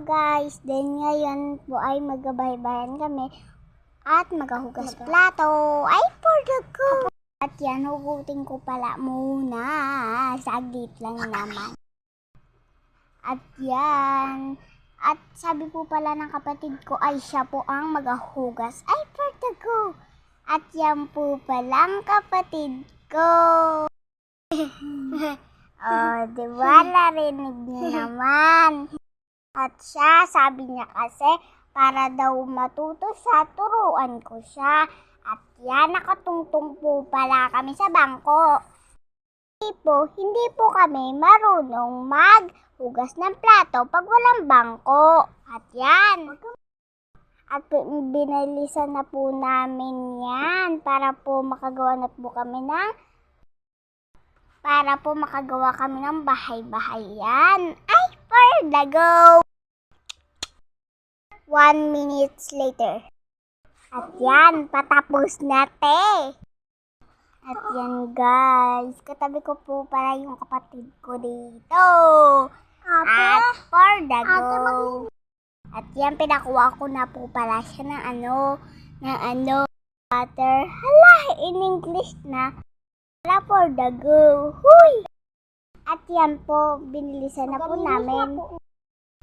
guys, then ngayon po ay magbahay-bayan kami at maghuhugas plato. Ay, for the go! At yan, hugutin ko pala muna. Saglit lang naman. At yan. At sabi po pala ng kapatid ko ay siya po ang maghuhugas. Ay, for the go! At yan po palang kapatid ko. Oh, diba? Narinig niyo naman. At siya, sabi niya kasi, para daw matuto siya, turuan ko siya. At yan, nakatungtong po pala kami sa bangko. Hindi po kami marunong maghugas ng plato pag walang bangko. At yan. At binalisan na po namin yan para po makagawa kami ng bahay-bahayan. Ay, for the go! 1 minute later. At yan, patapos na te. At yan guys, katabi ko po pala yung kapatid ko dito. At for the go. At yan, pinakuha ko na po pala siya ng water. Hala, in English na. Hala, for the go. Huy! At yan po, binilisan na po namin.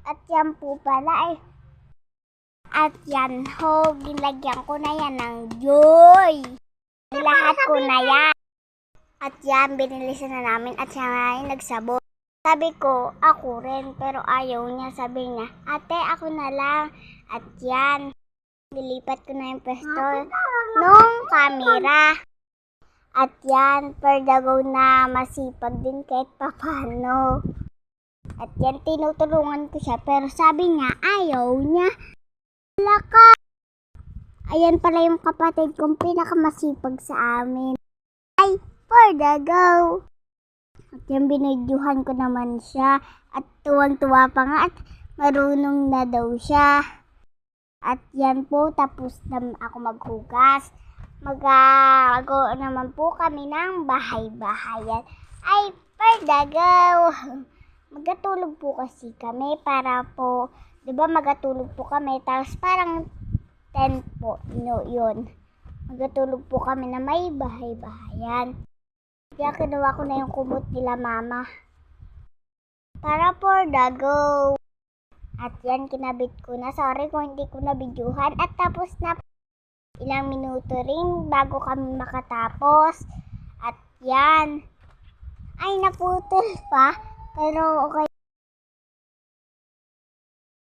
At yan po pala ay. At yan ho, ginlagyan ko na yan ng joy. Lahat ko na yan. At yan, binilisan na namin at siya nga yung nagsabon. Sabi ko, ako rin, pero ayaw niya. Sabi niya, ate, ako na lang. At yan, nilipat ko na yung pwesto nung camera. At yan, per the go na masipag din kahit papano. At yan, tinutulungan ko siya, pero sabi niya, ayaw niya. Laka. Ayan pala yung kapatid kong pinakamasipag sa amin. Ay, for the go! At yan, binidyohan ko naman siya. At tuwang-tuwa pa nga at marunong na daw siya. At yan po, tapos na ako maghugas. Mag-go naman po kami ng bahay-bahayan. Ay, for the go! Magatulog po kasi kami para po, diba magatulog po kami, tapos parang 10 po, yun. Magatulog po kami na may bahay-bahayan. Kaya kinuha ko na yung kumot nila mama. Para for the go. At yan, kinabit ko na. Sorry kung hindi ko nabidyuhan. At tapos na ilang minuto rin bago kami makatapos. At yan. Ay, naputol pa. Pero okay.